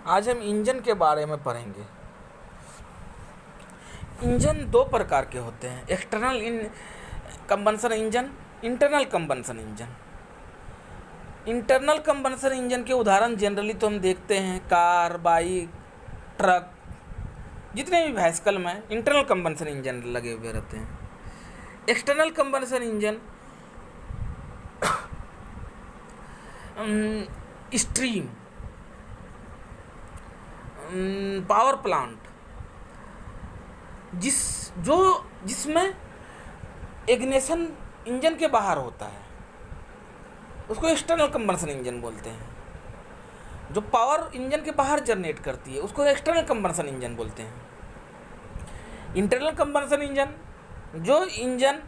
आज हम इंजन के बारे में पढ़ेंगे। इंजन दो प्रकार के होते हैं, external combustion engine, internal combustion engine. Internal combustion engine के उदाहरण जनरली तो हम देखते हैं कार, बाइक, ट्रक, जितने भी व्हीकल में इंटरनल कंबंशन इंजन लगे हुए रहते हैं। External combustion engine stream, power plant, जिसमें इग्निशन इंजन के बाहर होता है, उसको एक्सटर्नल कंबंशन इंजन बोलते हैं। जो पावर इंजन के बाहर जनरेट करती है उसको एक्सटर्नल कंबंशन इंजन बोलते हैं। इंटरनल कंबंशन इंजन, जो इंजन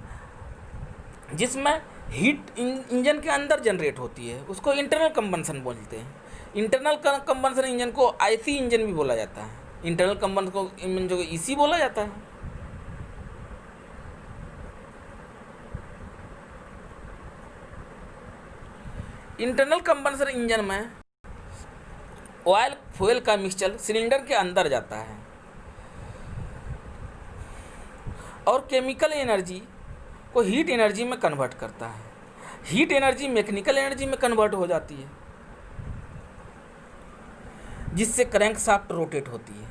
जिसमें हीट इंजन के अंदर जनरेट होती है, उसको इंटरनल कंबंशन बोलते हैं। इंटरनल कंबंशन इंजन को आईसी इंजन भी बोला जाता है। इंटरनल कंबंशन इंजन जो ईसी बोला जाता है। इंटरनल कंबंशन इंजन में ऑयल फ्यूल का मिक्सचर सिलेंडर के अंदर जाता है और केमिकल एनर्जी को हीट एनर्जी में कन्वर्ट करता है। हीट एनर्जी मैकेनिकल एनर्जी में कन्वर्ट हो जाती है, जिससे क्रैंकशाफ्ट रोटेट होती है।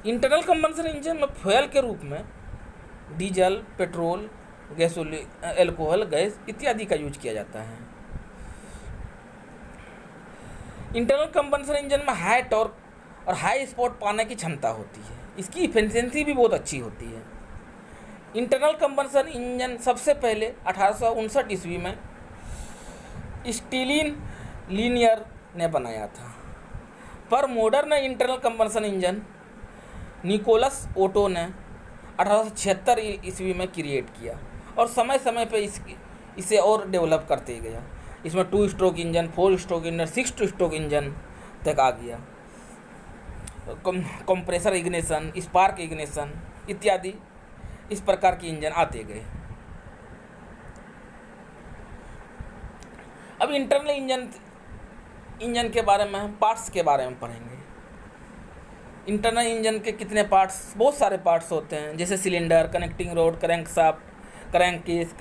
इंटरनल कंबंशन इंजन में फ्यूल के रूप में diesel, petrol, gasoline, alcohol gas इत्यादि का यूज किया जाता है। इंटरनल कंबंशन इंजन में हाई टॉर्क और हाई स्पीड पाने की क्षमता होती है। इसकी इफिशिएंसी भी बहुत अच्छी होती है। इंटरनल कंबंशन इंजन सबसे पहले 1859 ईस्वी में स्टीलिन लीनियर ने बनाया था, पर modern internal combustion engine Nikolaus Otto ने 1876 ईस्वी में क्रिएट किया और समय समय पर इसे और डेवलप करते गया। इसमें 2 stroke engine, 4 stroke engine, 6 stroke engine तक आ गया। कंप्रेसर इग्निशन, स्पार्क इग्निशन इत्यादि इस प्रकार के इंजन आते गए। अब इंटरनल इंजन के बारे में, पार्ट्स के बारे में पढ़ेंगे। इंटरनल इंजन के कितने पार्ट्स, बहुत सारे पार्ट्स होते हैं, जैसे cylinder, connecting road, crankshaft, crank case,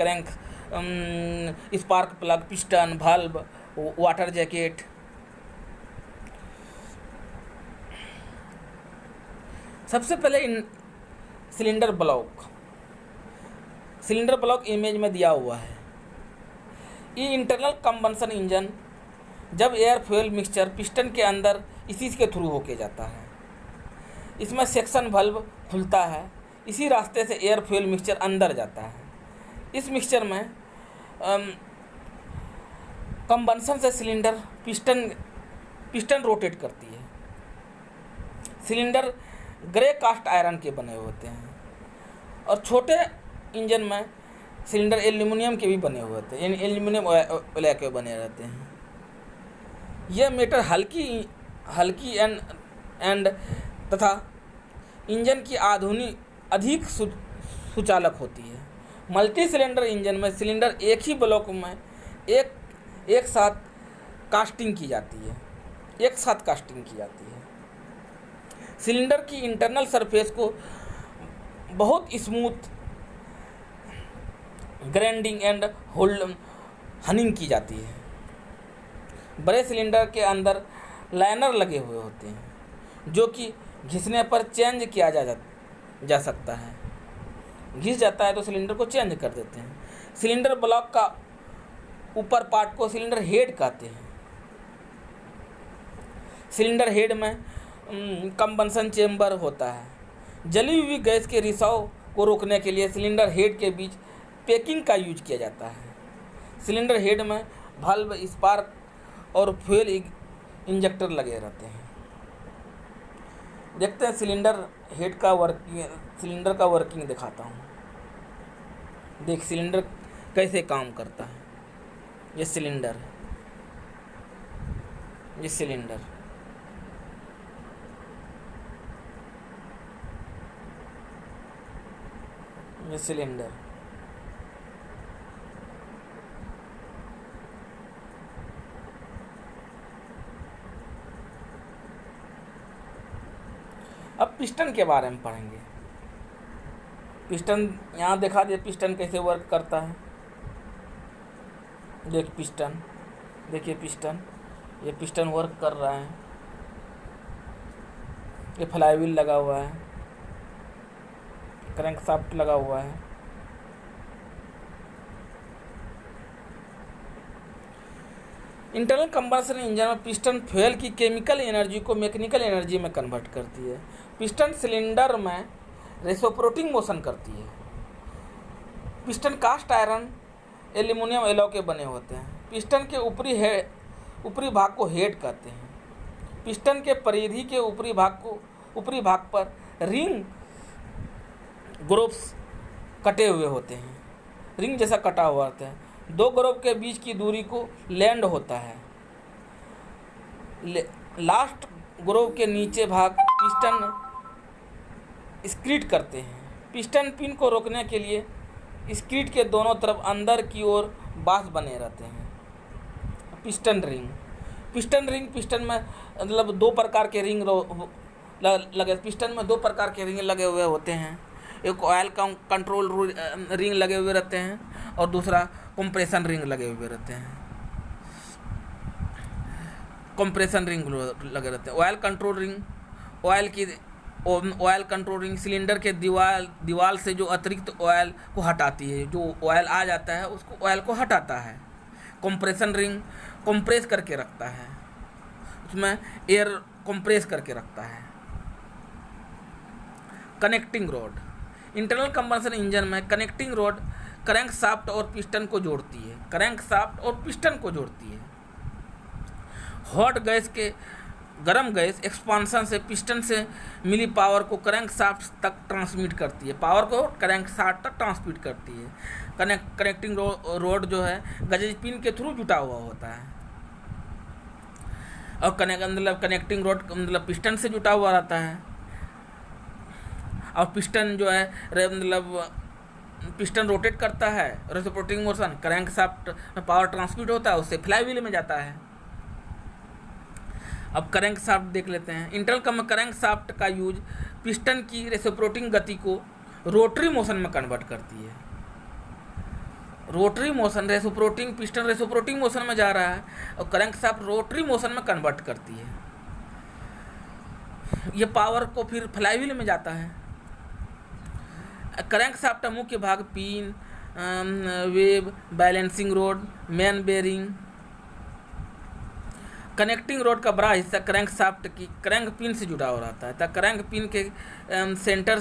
spark plug, piston, valve, water jacket. सबसे पहले सिलेंडर ब्लॉक इमेज में दिया हुआ है। ये इंटरनल कंबंशन इंजन जब एयर फ्यूल मिक्सचर पिस्टन के अंदर इसी के थ्रू होके जाता है। इसमें सेक्शन वाल्व खुलता है, इसी रास्ते से एयर फ्यूल मिक्सचर अंदर जाता है। इस मिक्सचर में कंबंशन से सिलेंडर पिस्टन रोटेट करती है। सिलेंडर ग्रे कास्ट आयरन के बने होते हैं और छोटे इंजन में सिलेंडर एल्यूमिनियम के भी बने हुए होते हैं, यानी एल्यूमिनियम एलॉय के बने रहते हैं। यह मेटल हल्की एंड तथा इंजन की अधिक सुचालक होती है। मल्टी सिलेंडर इंजन में सिलेंडर एक ही ब्लॉक में एक साथ कास्टिंग की जाती है। सिलेंडर की इंटरनल सरफेस को बहुत स्मूथ ग्राइंडिंग एंड हनिंग की जाती है। बड़े सिलेंडर के अंदर लाइनर लगे हुए होते हैं, जो कि घिसने पर चेंज किया जा सकता है। घिस जाता है तो सिलेंडर को चेंज कर देते हैं। सिलेंडर ब्लॉक का ऊपर पार्ट को सिलेंडर हेड कहते हैं। सिलेंडर हेड में कंबंशन चेंबर होता है। जली हुई गैस के रिसाव को रोकने के लिए सिलेंडर हेड के बीच पैकिंग का यूज किया जाता है। सिलेंडर हेड में वाल्व, स्पार्क और फ्यूल इंजेक्टर लगे रहते हैं। देखते हैं सिलेंडर का वर्किंग दिखाता हूँ। देख सिलेंडर कैसे काम करता है। ये सिलेंडर ये सिलेंडर अब पिस्टन के बारे में पढ़ेंगे। पिस्टन यहाँ दिखा दिए, पिस्टन कैसे वर्क करता है। पिस्टन देखिए, पिस्टन, ये पिस्टन वर्क कर रहा है, ये फ्लाईव्हील लगा हुआ है, क्रैंकशाफ्ट लगा हुआ है। इंटरनल कंबशन इंजन में पिस्टन फ्यूल की केमिकल एनर्जी को मैकेनिकल एनर्जी में कन्वर्ट करती है। पिस्टन सिलेंडर में रेसिप्रोकेटिंग मोशन करती है। Piston cast iron aluminium alloy के बने होते हैं। पिस्टन के ऊपरी भाग को हेड कहते हैं। पिस्टन के परिधि के ऊपरी भाग पर रिंग ग्रोव्स कटे हुए होते हैं, रिंग जैसा कटा हुआ होता है। दो ग्रोव के बीच की दूरी को लैंड होता है। लास्ट ग्रोव के नीचे भाग पिस्टन स्क्रीट करते हैं। पिस्टन पिन को रोकने के लिए स्क्रीट के दोनों तरफ अंदर की ओर बांस बने रहते हैं। पिस्टन रिंग पिस्टन में मतलब दो प्रकार के रिंग लगे, पिस्टन में दो प्रकार के रिंग लगे हुए होते हैं। एक ऑयल कंट्रोल रिंग लगे हुए रहते हैं और दूसरा कंप्रेशन रिंग लगे हुए रहते हैं। कंप्रेशन रिंग लगे रहते हैं। ऑयल कंट्रोल रिंग सिलेंडर के दीवार से जो अतिरिक्त ऑयल को हटाती है, जो ऑयल आ जाता है उसको ऑयल को हटाता है। कंप्रेशन रिंग कंप्रेस करके रखता है, उसमें एयर कंप्रेस करके रखता है। Connecting rod internal combustion engine में कनेक्टिंग रॉड क्रैंकशाफ्ट और पिस्टन को जोड़ती है। हॉट गैस के गर्म गैस एक्सपांशन से पिस्टन से मिली पावर को क्रैंकशाफ्ट तक ट्रांसमिट करती है। कनेक्टिंग रॉड जो है गजेज पिन के थ्रू जुटा हुआ होता है और कनेक्टिंग रॉड मतलब पिस्टन से जुटा हुआ रहता है। और पिस्टन जो है पिस्टन रोटेट करता है, रेसिप्रोकेटिंग मोशन, क्रैंकशाफ्ट में पावर ट्रांसमिट होता है, उससे फ्लाईव्हील में जाता है। अब क्रैंकशाफ्ट देख लेते हैं। इंटरनल क्रैंकशाफ्ट का यूज पिस्टन की रेसिप्रोकेटिंग गति को रोटरी मोशन में कन्वर्ट करती है। Rotary motion piston reciprocating motion में जा रहा है और क्रैंकशाफ्ट रोटरी मोशन में कन्वर्ट करती है। ये पावर को फिर फ्लाईव्हील में जाता है। क्रैंकशाफ्ट का मुख्य भाग pin, web, balancing rod, main bearing. Connecting rod का बड़ा हिस्सा क्रैंकशाफ्ट की क्रैंक पिन से जुड़ा हो रहता है। तब क्रैंक पिन के सेंटर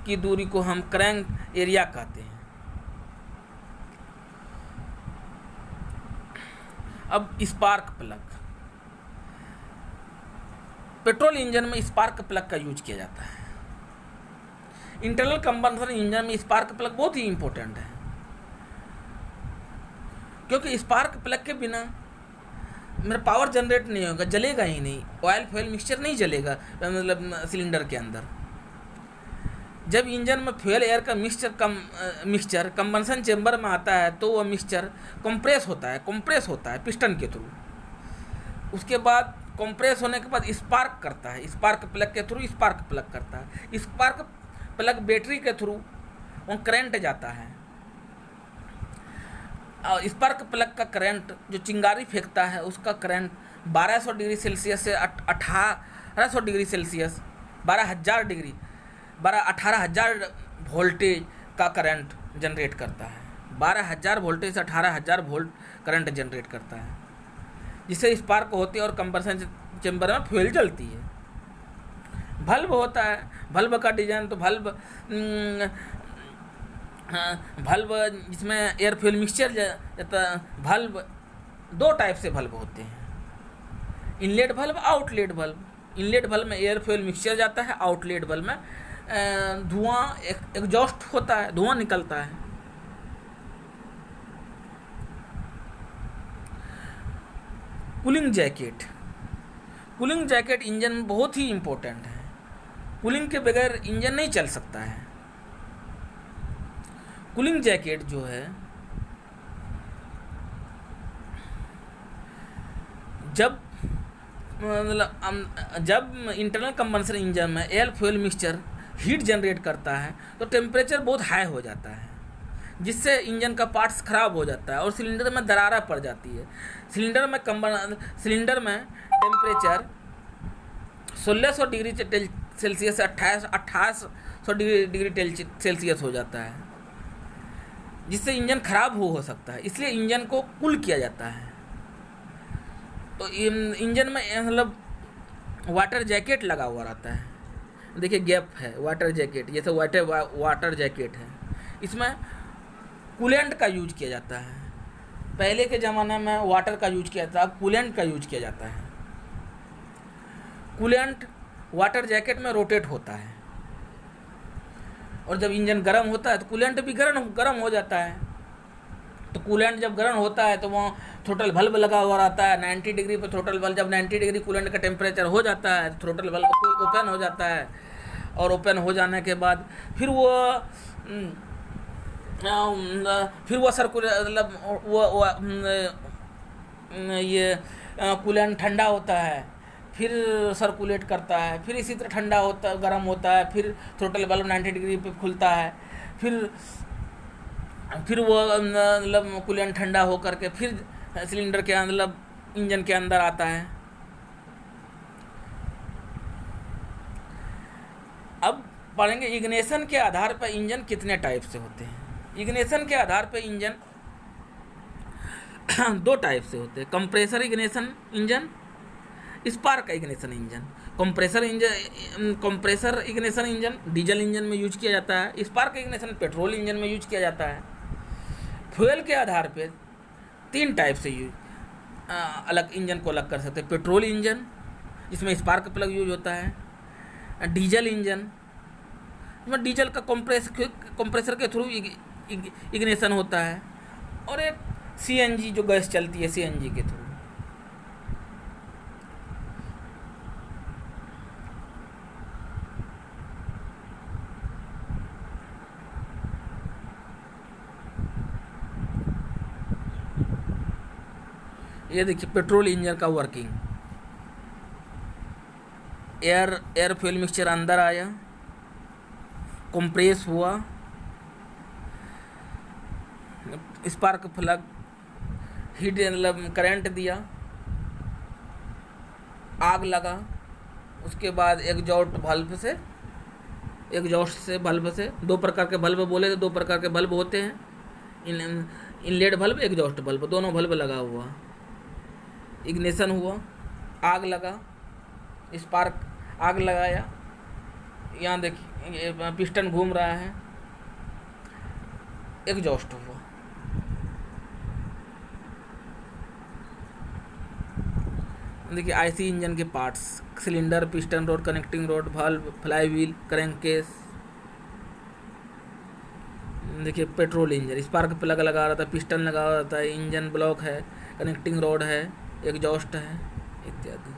की दूरी को हम क्रैंक एरिया कहते हैं। अब स्पार्क प्लग, पेट्रोल इंजन में स्पार्क प्लग का यूज किया जाता है। इंटरनल कंबशन इंजन में स्पार्क प्लग बहुत ही इंपॉर्टेंट है, क्योंकि स्पार्क प्लग के बिना मेरा पावर जनरेट नहीं होगा, जलेगा ही नहीं। ऑयल फ्यूल मिक्सचर नहीं जलेगा मतलब सिलेंडर के अंदर। जब इंजन में फ्यूल एयर का मिक्सचर कंबशन चेंबर में आता है तो वह मिक्सचर कंप्रेस होता है पिस्टन के थ्रू। उसके बाद कंप्रेस होने के बाद स्पार्क करता है, स्पार्क प्लग के थ्रू स्पार्क प्लग करता है। स्पार्क प्लग बैटरी के थ्रू वो करंट जाता है। और स्पार्क प्लग का करंट जो चिंगारी फेंकता है उसका करंट 1200 डिग्री सेल्सियस से 1800 डिग्री सेल्सियस 18,000 वोल्टेज का करंट जनरेट करता है। 12,000 वोल्टेज से 18,000 वोल्ट करंट जनरेट करता है, जिससे स्पार्क होती है और कंबशन चेंबर में फ्यूल जलती है। बल्ब होता है, बल्ब का डिजाइन तो बल्ब जिसमें एयर फ्यूल मिक्सचर जाता। बल्ब दो टाइप से बल्ब होते हैं, inlet bulb, outlet bulb. Inlet bulb में एयर फ्यूल मिक्सचर जाता है, आउटलेट बल्ब में धुआं एग्जॉस्ट होता है, धुआं निकलता है। कूलिंग जैकेट इंजन में बहुत ही इम्पोर्टेंट है। कूलिंग के बगैर इंजन नहीं चल सकता है। कूलिंग जैकेट जो है जब मतलब जब इंटरनल कंबंशन इंजन में air fuel mixture heat generate करता है तो टेम्परेचर बहुत हाई हो जाता है, जिससे इंजन का पार्ट्स ख़राब हो जाता है और सिलेंडर में दरारें पड़ जाती है। सिलेंडर में टेम्परेचर 1600 डिग्री सेल्सियस से 2800 डिग्री सेल्सियस हो जाता है, जिससे इंजन ख़राब हो सकता है। इसलिए इंजन को कूल किया जाता है। तो इंजन में मतलब वाटर जैकेट लगा हुआ रहता है। देखिए गैप है, वाटर जैकेट, जैसे वाटर जैकेट है, इसमें कूलेंट का यूज किया जाता है। पहले के ज़माने में वाटर का यूज किया जाता, अब कूलेंट का यूज किया जाता है। कूलेंट वाटर जैकेट में रोटेट होता है और जब इंजन गर्म होता है तो कूलेंट भी गर्म हो जाता है। तो कूलेंट जब गर्म होता है तो वहाँ थ्रोटल बल्ब लगा हुआ रहता है 90 डिग्री पर। थ्रोटल बल्ब जब 90 डिग्री कूलेंट का टेम्परेचर हो जाता है तो थ्रोटल बल्ब ओपन हो जाता है, और ओपन हो जाने के बाद फिर वो सर्कुलर मतलब ये कूलेंट ठंडा होता है, फिर सर्कुलेट करता है, फिर इसी तरह ठंडा होता गर्म होता है, फिर थ्रोटल बल्ब 90 डिग्री पे खुलता है, फिर वो मतलब कूलेंट ठंडा हो करके फिर सिलेंडर के मतलब इंजन के अंदर आता है। अब पढ़ेंगे इग्निशन के आधार पर इंजन कितने टाइप से होते हैं। इग्निशन के आधार पर इंजन दो टाइप से होते हैं, compressor ignition engine, spark ignition engine. Compressor ignition engine diesel engine में यूज किया जाता है। स्पार्क इग्निशन पेट्रोल इंजन में यूज किया जाता है। फ्यूल के आधार पे 3 टाइप से अलग इंजन को अलग कर सकते हैं। पेट्रोल इंजन जिसमें स्पार्क प्लग यूज होता है, डीजल इंजन जिसमें डीजल का कंप्रेसर के थ्रू इग्निशन होता है, और एक सीएनजी जो गैस चलती है सीएनजी के थ्रू। ये देखिए पेट्रोल इंजन का वर्किंग। एयर फ्यूल मिक्सचर अंदर आया, कंप्रेस हुआ, स्पार्क प्लग हीट मतलब करंट दिया, आग लगा, उसके बाद एग्जॉस्ट से बल्ब से 2 प्रकार के बल्ब बोले तो 2 प्रकार के बल्ब होते हैं, इनलेट बल्ब, एग्जॉस्ट बल्ब, दोनों बल्ब लगा हुआ, इग्निशन हुआ, आग लगा, स्पार्क आग लगाया, यहाँ देखिए पिस्टन घूम रहा है, एग्जॉस्ट हुआ। देखिए आईसी इंजन के parts, cylinder, piston road, connecting road, valve, fly wheel, crankcase. देखिए पेट्रोल इंजन, स्पार्क प्लग लगा रहता है, पिस्टन लगा रहता है, इंजन ब्लॉक है, कनेक्टिंग रोड है, एग्जॉस्ट है इत्यादि।